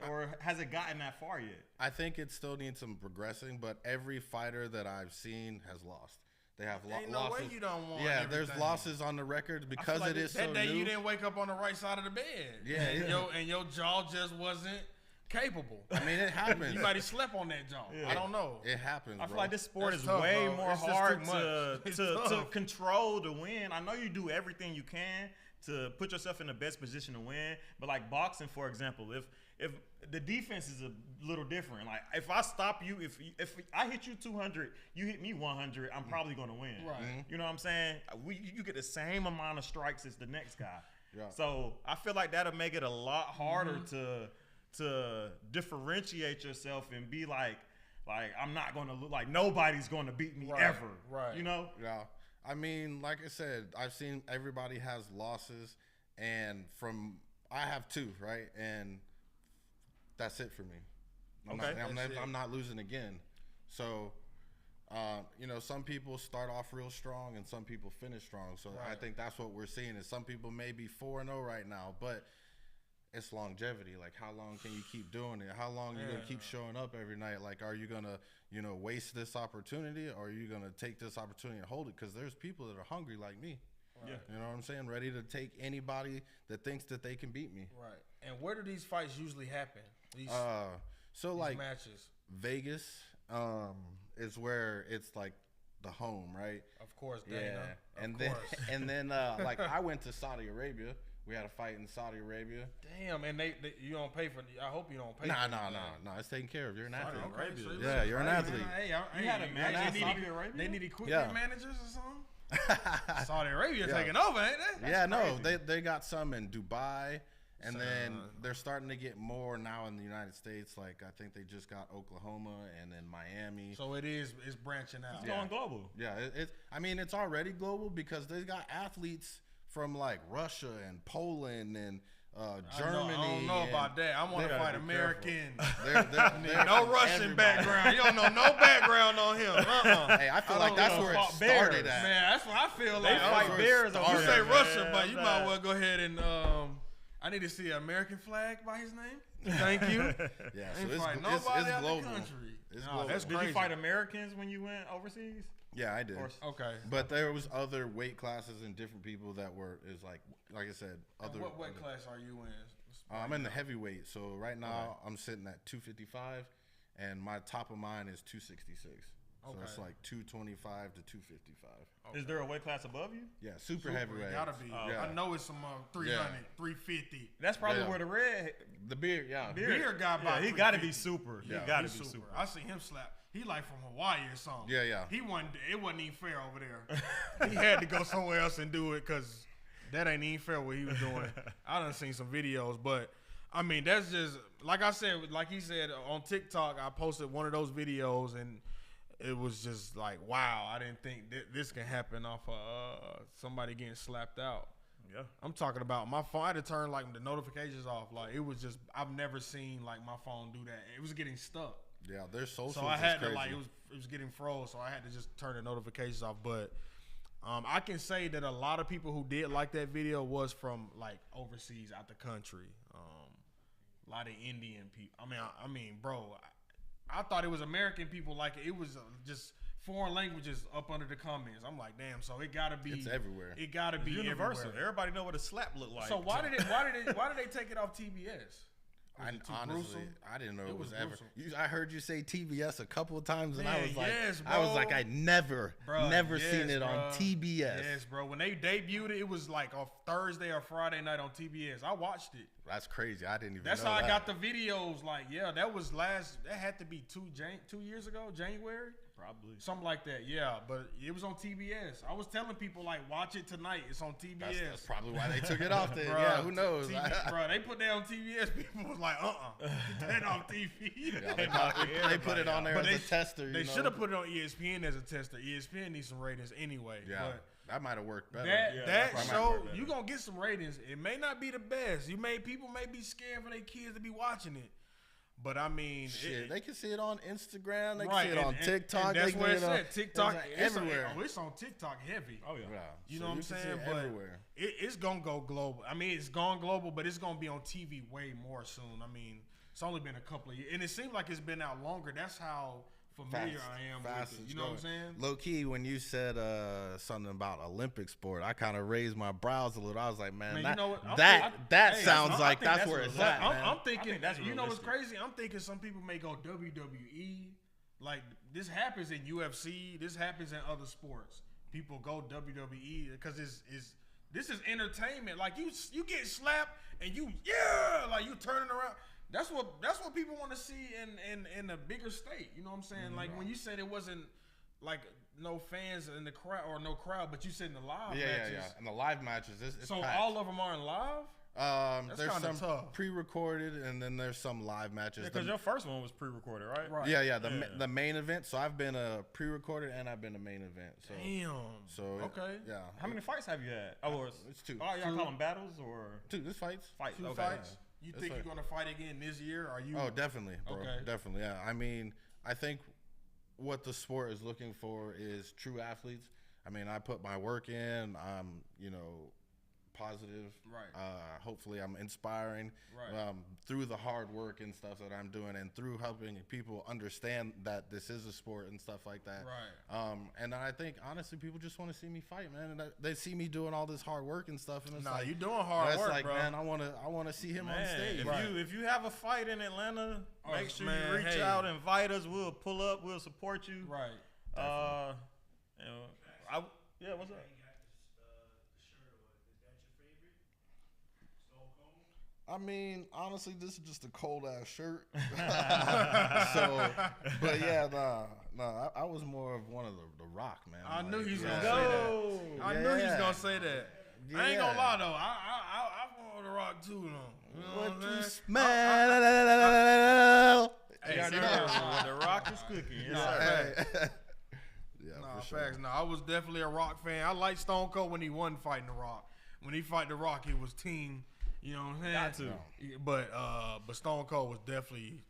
or has it gotten that far yet? I think it still needs some progressing, but every fighter that I've seen has lost. They have Ain't losses. no way you don't want. Yeah, everything. there's losses on the record because like it is that so day new. you didn't wake up on the right side of the bed. Yeah, and your jaw just wasn't capable. I mean, it happens. You might have slept on that jaw. Yeah. I don't know. It happens, I feel bro. like this sport That's is tough, way bro. more It's just hard too much. It's to tough. control to win. I know you do everything you can to put yourself in the best position to win, but like boxing, for example, if the defense is a little different. Like if I stop you, if I hit you 200, you hit me 100, I'm probably gonna win. Right. You know what I'm saying? You get the same amount of strikes as the next guy. Yeah. So I feel like that'll make it a lot harder to differentiate yourself and be like I'm not gonna look like nobody's gonna beat me ever. Right. You know? Yeah. I mean, like I said, I've seen everybody has losses, and I have 2, right? And that's it for me. I'm not losing again. So, you know, some people start off real strong and some people finish strong. So I think that's what we're seeing is some people may be 4-0 right now, but it's longevity. Like, how long can you keep doing it? How long are you going to keep showing up every night? Like, are you going to, you know, waste this opportunity, or are you going to take this opportunity and hold it? Because there's people that are hungry like me. Right. You know what I'm saying? Ready to take anybody that thinks that they can beat me. Right. And where do these fights usually happen? These like matches. Vegas is where it's like the home, right? Of course, Dana. Yeah. And then like I went to Saudi Arabia. We had a fight in Saudi Arabia. Damn, and they you don't pay for. I hope you don't pay. No. It's taken care of. You're an athlete. Arabia. So Yeah, you're an athlete. You had a match in Saudi Arabia? They need equipment managers or something. Saudi Arabia Yeah. taking over, ain't they? Yeah, no, they got some in Dubai, and then they're starting to get more now in the United States. Like I think they just got Oklahoma and then Miami. So it's branching out. It's going global. Yeah, I mean, it's already global because they got athletes from like Russia and Poland and Germany. I don't know about that. I want to fight American. They're no Russian background. You don't know no background on him. Hey, I feel like that's where it started at. Man, that's what I feel They like. fight bears. You say Russia, but you might well go ahead and. I need to see an American flag by his name. Thank you. Yeah, Ain't so fighting it's nobody out global. the country. It's No, global. that's Did crazy. you fight Americans when you went overseas? Yeah, I did. Okay. But there was other weight classes and different people that were like I said, other. What weight class are you in? I'm in the heavyweight, so right now I'm sitting at 255, and my top of mine is 266. So it's like 225 to 255. Okay. Is there a weight class above you? Yeah, super heavyweight. Gotta be. Yeah. I know it's some 300, 350. That's probably where the red The beard, yeah. Beer guy, he got to be super. Yeah. He got to He's be super. I see him slap. He like from Hawaii or something. Yeah. It wasn't even fair over there. He had to go somewhere else and do it because that ain't even fair what he was doing. I done seen some videos, but I mean that's just like I said, like he said on TikTok. I posted one of those videos and it was just like, wow, I didn't think this can happen off of somebody getting slapped out. Yeah, I'm talking about my phone. I had to turn like the notifications off. Like it was just I've never seen like my phone do that. It was getting stuck. Yeah, their socials. So I had is to crazy. it was getting froze. So I had to just turn the notifications off. But I can say that a lot of people who did like that video was from like overseas, out the country. A lot of Indian people. I mean, bro, I thought it was American people. Like it was just foreign languages up under the comments. I'm like, damn. So it gotta be. It's everywhere. It gotta be universal. everywhere. Everybody know what a slap look like. So why did they take it off TBS? Honestly, I didn't know it was ever. gruesome. I heard you say TBS a couple of times, and Man, I was like, yes, I was bro. like, I never seen it on TBS. Yes, bro. When they debuted it, it was like on Thursday or Friday night on TBS. I watched it. That's crazy. I didn't even. That's know how that. I got the videos. Like, yeah, that had to be 2 years ago, January. Probably Something like that, yeah. But it was on TBS. I was telling people, like, watch it tonight. It's on TBS. That's probably why they took it off there. Bruh, Yeah, who knows? Bro, they put that on TBS. People was like, get that on TV. Yeah, they put it on there But as a tester. They should have put it on ESPN as a tester. ESPN needs some ratings anyway. Yeah, But that might have worked better. that probably show, might work better. you gonna get some ratings. It may not be the best. People may be scared for their kids to be watching it. But I mean, Shit, they can see it on Instagram. They right, can see it on TikTok. And that's they can where see it it on said TikTok. it's everywhere. It's on TikTok heavy. Oh yeah. You So know what I'm can see saying? it But everywhere. it's gonna go global. I mean, it's gone global, but it's gonna be on TV way more soon. I mean, it's only been a couple of years, and it seems like it's been out longer. That's how familiar I am with it. You know what I'm saying? Low key, when you said something about Olympic sport, I kind of raised my brows a little. I was like, man, Man, that, you know what? that Hey, sounds I like think that's that's where what it's it's at. like. Man. I'm thinking, I think that's you know what's realistic. crazy? I'm thinking some people may go WWE. Like this happens in UFC. This happens in other sports. People go WWE because this is entertainment. Like you get slapped and like you turning around. That's what people want to see in a bigger state. You know what I'm saying? Like when you said it wasn't like no fans in the crowd or no crowd, but you said in the live matches. Yeah. And the live matches, it's So packed. all of them are in live. That's There's kinda some tough. pre-recorded, and then there's some live matches. Because your first one was pre-recorded, right? Right. Yeah. The main event. So I've been a pre-recorded and I've been a main event. So Damn. So Okay. How many fights have you had? Oh, it's two. Oh, y'all call them battles or Two. This fights. fights? Two Okay. fights. You think you're gonna fight again this year? Are you? Oh, definitely, bro. Okay. Definitely. Yeah. I mean, I think what the sport is looking for is true athletes. I mean, I put my work in. I'm, positive. Right. Hopefully, I'm inspiring through the hard work and stuff that I'm doing, and through helping people understand that this is a sport and stuff like that. Right. And I think honestly, people just want to see me fight, man. And they see me doing all this hard work and stuff, and it's like, you doing hard work, like, bro. man, I want to see him on stage. If you have a fight in Atlanta, make sure you reach out, invite us. We'll pull up. We'll support you. Right. What's up? I mean, honestly, this is just a cold ass shirt. But yeah, I was more of one of the Rock, man. I knew he was gonna say that. I knew he was gonna say that. Yeah. I ain't gonna lie though. I want the Rock too, though. You know what you smell? Hey, the Rock is cooking. Yeah, for facts. sure. No, I was definitely a Rock fan. I liked Stone Cold when he wasn't fighting the Rock. When he fight the Rock, he was team. You know what I'm saying? Got to. But Stone Cold was definitely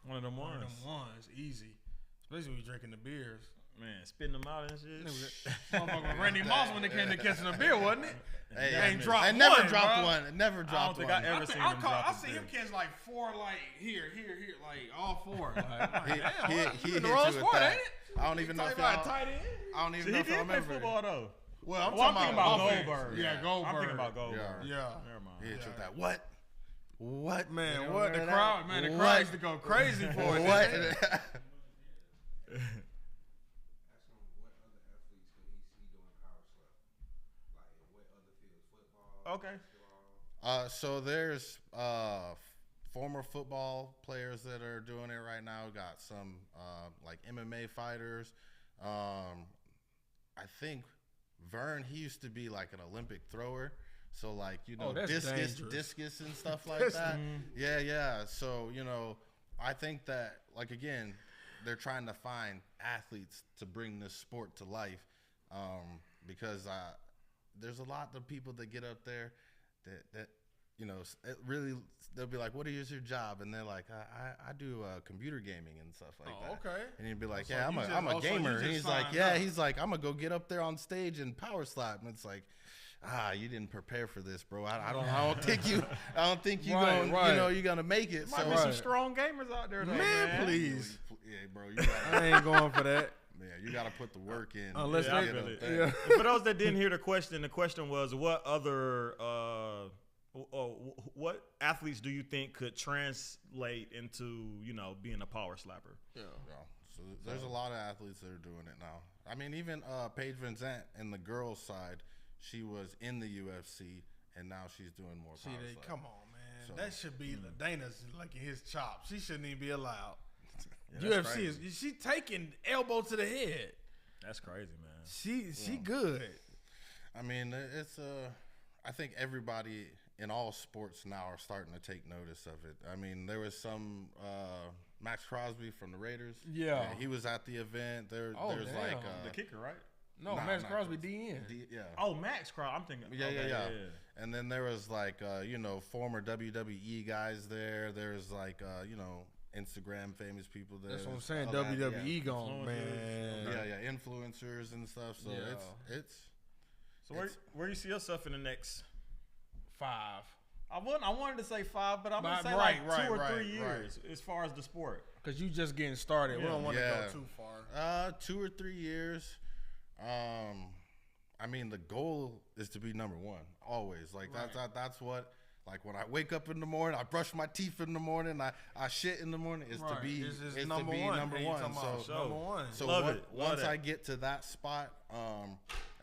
one of them ones. Easy. Especially when you drinking the beers. Man, spitting them out and shit. Motherfucker Randy Moss when it came to catching a beer, wasn't it? Hey, ain't dropped I never one, dropped bro. one. Never dropped one. I don't think I ever seen him drop I see him catch like 4, like here, like all 4. Like, he you hit in the wrong you with sport, that. ain't it? I don't even know if y'all tight end. I don't even know if I He did play remember. football though. Well, I'm thinking about offense. Goldberg. Yeah, Goldberg. I'm thinking about Goldberg. Yeah. Never mind. He hit you with that. What? Man, You what? The remember crowd, that? man, the What? crowd used to go crazy for it. What? Okay. So there's former football players that are doing it right now. Got some like MMA fighters. I think Vern, he used to be like an Olympic thrower. So like, discus and stuff like that. Yeah. So, I think that, like, again, they're trying to find athletes to bring this sport to life, because there's a lot of people that get up there that it really, they'll be like, what is your job? And they're like, I do computer gaming and stuff like that. Okay. And you'd be like, So yeah, I'm a gamer. And he's like, I'm going to go get up there on stage and power slap. And it's like, you didn't prepare for this, bro. I don't think you you're gonna make it. Might be some strong gamers out there, though, man. Please. Yeah, bro. I ain't going for that. Yeah, you gotta put the work in. Unless to get up there. And for those that didn't hear the question was, what other what athletes do you think could translate into being a power slapper? Yeah. So there's a lot of athletes that are doing it now. I mean, even Paige Vincent in the girls' side. She was in the UFC, and now she's doing more power slap. Come on, man. So, that should be Dana's like in his chops. She shouldn't even be allowed. UFC she taking elbow to the head. That's crazy, man. She good. I mean, it's I think everybody in all sports now are starting to take notice of it. I mean, there was some Max Crosby from the Raiders. Yeah, he was at the event. There's like the kicker, right? No, Max Crosby, DN. Yeah. Oh, Max Crosby. I'm thinking. Yeah. And then there was like, former WWE guys there. There's like, Instagram famous people there. That's what I'm saying. WWE gone, man. Yeah. Influencers and stuff. So it's. So where do you see yourself in the next 5? I wanted to say 5, but I'm gonna say 2 or 3 years as far as the sport. Because you just getting started. We don't want to go too far. 2 or 3 years. I mean, the goal is to be number 1 always. Like that's what. Like when I wake up in the morning, I brush my teeth in the morning, I shit in the morning. It's to be number one. So once I get to that spot,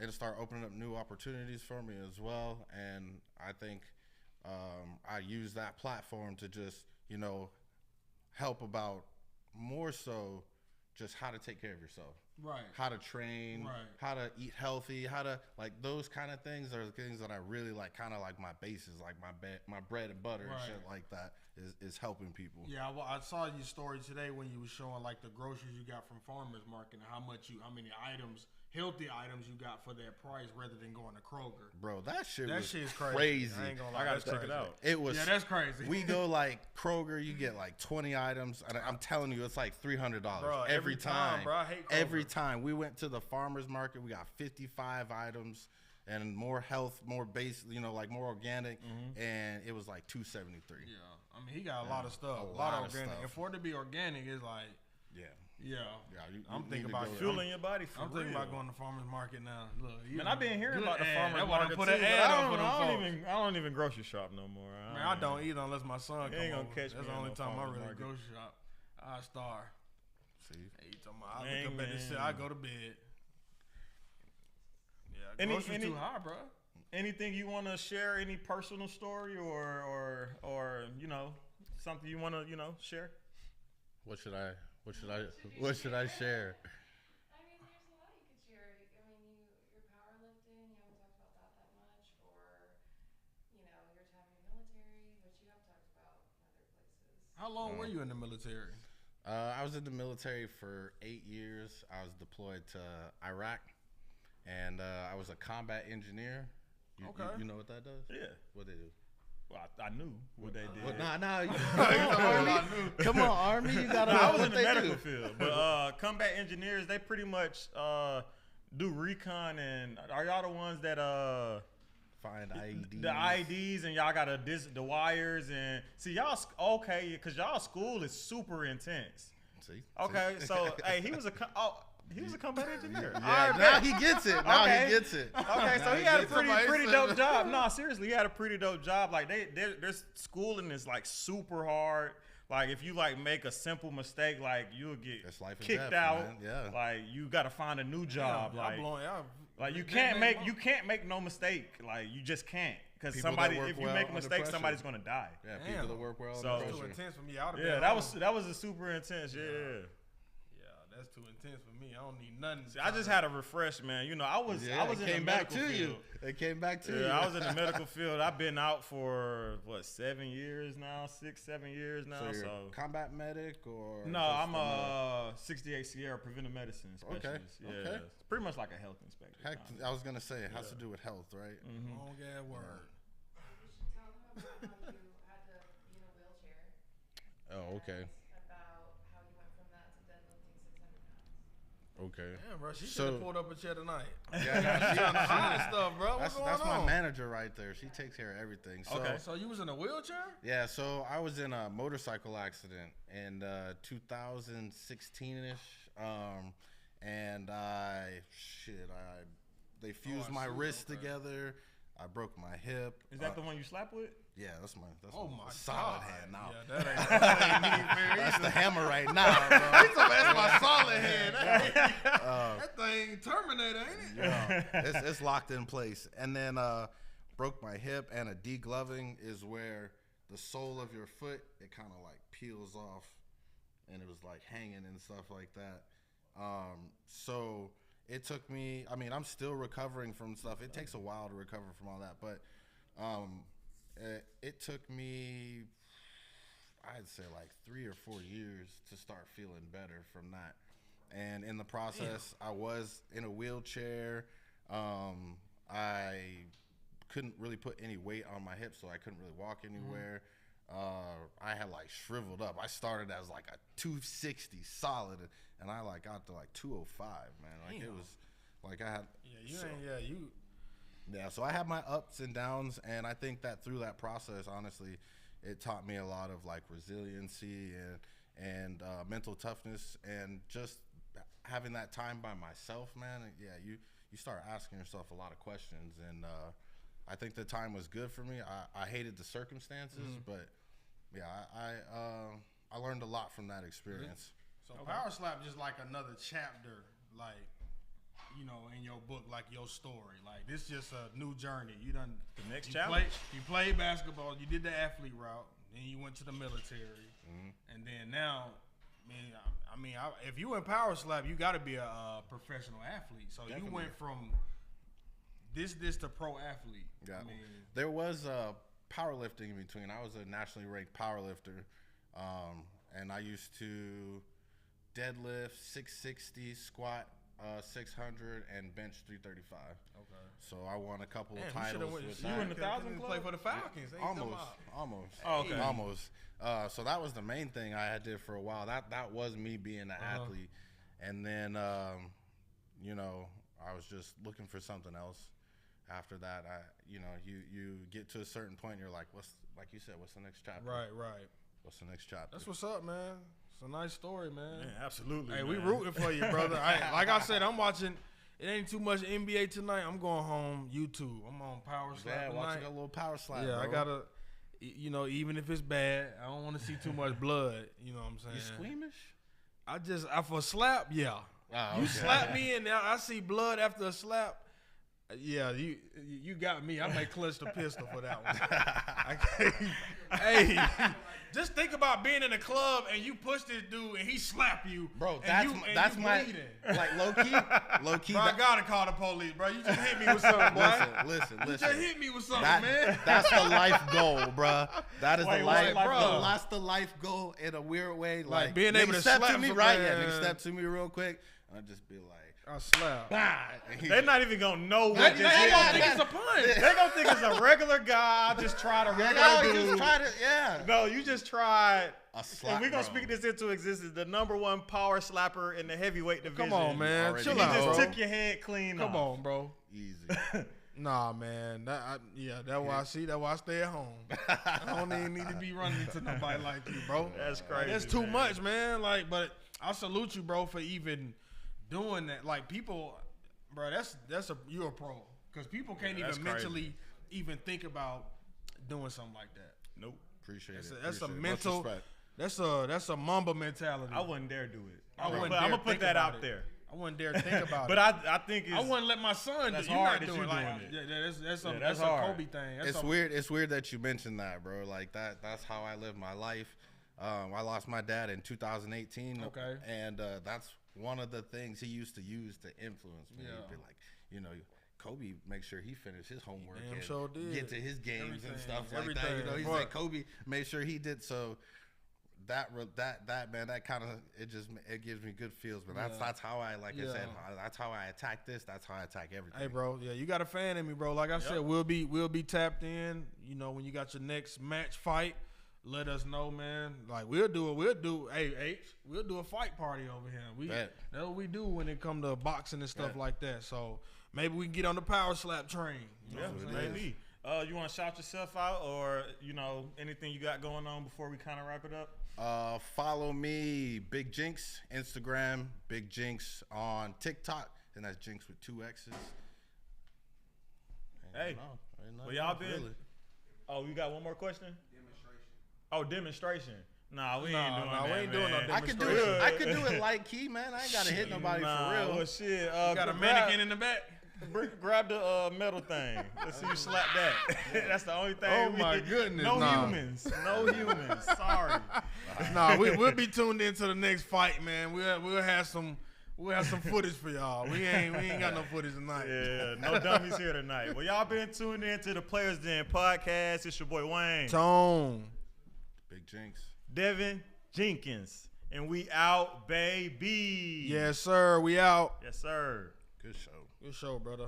it'll start opening up new opportunities for me as well. And I think I use that platform to just help about more so just how to take care of yourself. how to train, how to eat healthy, how to like those kind of things are the things that I really like, kind of like my bases, like my bread and butter and shit like that is helping people. Yeah, well, I saw your story today when you was showing like the groceries you got from farmers market and how many items, healthy items you got for that price rather than going to Kroger. Bro, that shit is crazy. I ain't gonna lie, I gotta check it out. It was, yeah, that's crazy. We go like Kroger, you get like 20 items, and I'm telling you, it's like $300 every time. Bro, I hate Kroger. Every time we went to the farmers market, we got 55 items and more health, more base, like more organic, and it was like $273. Yeah, I mean he got a lot of stuff, a lot of organic. Stuff. And for it to be organic, it's like I'm thinking about fueling your body. I'm thinking about going to farmers market now. Look, man, I've been hearing about the farmers market. market. Put an ad up for them folks. I don't even grocery shop no more. Man, I don't either unless my son ain't gonna over. catch me. That's the only time I really market. grocery shop. I starve. See, hey, you talking about, I look up at this shit. I go to bed. Yeah, groceries too high, bro. Anything you want to share? Any personal story or something you want to share? What should I share? I mean, there's a lot you could share. I mean, your powerlifting, you haven't talked about that much, or your time in the military, which you have talked about in other places. How long were you in the military? I was in the military for 8 years. I was deployed to Iraq, and I was a combat engineer. You know what that does? Yeah. What they do? Well, I knew what they did. Well, come on, Army. You gotta know I was what in the medical field, but combat engineers, they pretty much do recon. And are y'all the ones that find IEDs? The IEDs, and y'all gotta the wires and see y'all okay because y'all school is super intense. See? Okay, so hey, he was a combat engineer. Yeah, now he gets it. He gets it. Okay, so he had a pretty dope job. No, seriously, he had a pretty dope job. Like their schooling is like super hard. Like if you like make a simple mistake, like you'll get kicked out. Man. Yeah. Like you got to find a new job. Like you can't make no mistake. Like you just can't. Because if you make a mistake, somebody's gonna die. Yeah, people that work well. So too intense for me. That was a super intense. Yeah. That's too intense for me. I don't need nothing. See, I just had a refresh, man. I was in the medical field. It came back to you. Yeah, I was in the medical field. I've been out for 7 years now, 6-7 years now. So you're a combat medic or? No, I'm a 68 Sierra preventive medicine specialist. Okay. Yeah, Okay. It's pretty much like a health inspector. Heck, I was gonna say it has to do with health, right? Mm-hmm. Long ass word. You should tell them about how you had to be in a wheelchair. Oh, okay. Okay. Yeah, bro. She should have pulled up a chair tonight. Yeah, she stuff, bro. That's my manager right there. She takes care of everything. So, okay. So you was in a wheelchair? Yeah. So I was in a motorcycle accident in 2016ish, and they fused my wrists together. I broke my hip. Is that the one you slap with? Yeah, that's my solid God. Hand now. Yeah, that ain't me, that's the hammer right now, bro. That's my solid hand. That thing Terminator, ain't it? Yeah, it's locked in place. And then broke my hip, and a degloving is where the sole of your foot, it kind of like peels off, and it was like hanging and stuff like that. So it took me, I'm still recovering from stuff. It takes a while to recover from all that, but it took me, I'd say like 3 or 4 years to start feeling better from that. And in the process, I was in a wheelchair. I couldn't really put any weight on my hips, so I couldn't really walk anywhere. I had like shriveled up. I started as like a 260 solid, and I like got to like 205, man. Like it was like I had. Yeah, so I had my ups and downs, and I think that through that process, honestly, it taught me a lot of like resiliency and mental toughness, and just having that time by myself, man. Yeah, you start asking yourself a lot of questions, and I think the time was good for me. I hated the circumstances, but yeah, I learned a lot from that experience. So Power Slap just like another chapter, like, in your book, like your story. Like this just a new journey. You done the next chapter. You played basketball. You did the athlete route. Then you went to the military, and then now If you in power slap, you got to be a professional athlete. So Definitely. you went from this to pro athlete. Yeah. I mean, there was powerlifting in between. I was a nationally ranked powerlifter, and I used to deadlift 660, squat 600, and bench 335. okay. So I won a couple of Damn, titles you with You that. in the 1,000 play club? for the Falcons. They come out. Almost. Oh, okay. Almost. So that was the main thing I did for a while. That was me being an athlete, and then you know, I was just looking for something else. After that, you get to a certain point, and you're like, like you said, what's the next chapter? Right. What's the next chapter? That's what's up, man. It's a nice story, man. Yeah, absolutely. Hey, man. we rooting for you, brother. Like I said, I'm watching. It ain't too much NBA tonight. I'm going home YouTube. I'm on Power Slap Yeah, tonight. watching a little power slap. Yeah, bro. I gotta. You know, even if it's bad, I don't want to see too much blood. You know what I'm saying? You squeamish? I for a slap, yeah. Oh, You okay. slap me and now I see blood after a slap. Yeah, you got me. I may clutch the pistol for that one. I can't. Hey, just think about being in a club and you push this dude and he slap you, Bro, and that's you my bleeding. like low key. Bro, I gotta call the police, bro. You just hit me with something, boy. Listen. You just hit me with something, man. That's the life goal, bro. That is Wait, the what's life, life bro. goal? That's the life goal in a weird way. Like Like being nigga able to step slap to me, some right? man. Yeah, nigga step to me real quick. I'll just be like, I slap. bah. And he They're not even gonna know what They just gonna hit think me. it's a punch. They gonna think it's a regular guy. Just tried a no, regular he dude. just tried to, yeah. No, you just tried. A slap, And we're gonna bro. speak this into existence. The #1 power slapper in the heavyweight division. Come on, man. already Chill know. He out, just bro. took your head clean Come off. on, bro. Easy. Nah, man. That's why I see. That's why I stay at home. I don't even need to be running into nobody like you, bro. That's Like, crazy. that's too man. much, man. Like, but I salute you, bro, for even doing that. Like, people, bro, you're a pro, because people can't Yeah, that's even crazy. mentally even think about doing something like that. Nope. Appreciate it. That's a Appreciate it. mental. Much respect. That's a Mamba mentality. I wouldn't dare do it. I wouldn't I'm dare gonna put think that about out it. there. I wouldn't dare think about But it. I think it's. I wouldn't let my son do That's it. You're hard not that doing you like doing it. yeah, that's Yeah, a that's a hard. Kobe thing. That's It's a, weird. It's weird that you mentioned that, bro. Like that's how I live my life. I lost my dad in 2018. Okay. And that's one of the things he used to use to influence me. Yeah. He'd be like, you know, Kobe make sure he finished his homework Damn and sure did. get to his games and Everything, stuff like that. everything. You know, he Boy. said Kobe made sure he did so. That man, that kind of it gives me good feels. But that's how I I said, that's how I attack this. That's how I attack everything. Hey, bro. Yeah, you got a fan in me, bro. Like I said, we'll be tapped in. You know, when you got your next match fight, let us know, man. Like we'll do a fight party over here. That's what we do when it come to boxing and stuff like that. So maybe we can get on the power slap train. You know Yeah, what I'm saying? maybe. You want to shout yourself out, or anything you got going on before we kind of wrap it up? Follow me, Big Jinx, Instagram, Big Jinx on TikTok, and that's Jinx with 2 X's. Hey, well, y'all been. Really. Oh, you got one more question? Demonstration. Nah, we ain't doing nah, that. we ain't doing no man. demonstration. I could do it like key, man. I ain't gotta hit nobody for real. Well, shit. You got a mannequin in the back. Grab the metal thing. Let's see you slap that. That's the only thing. Oh, my goodness, No nah. humans. No humans. Sorry. Nah, we'll be tuned into the next fight, man. We'll have some footage for y'all. We ain't got no footage tonight. Yeah, no dummies here tonight. Well, y'all been tuned in to the Players Den podcast. It's your boy Wayne. Tone. Big Jinx. Devin Jenkins. And we out, baby. Yes, sir. We out. Yes, sir. Good show. Good show, brother.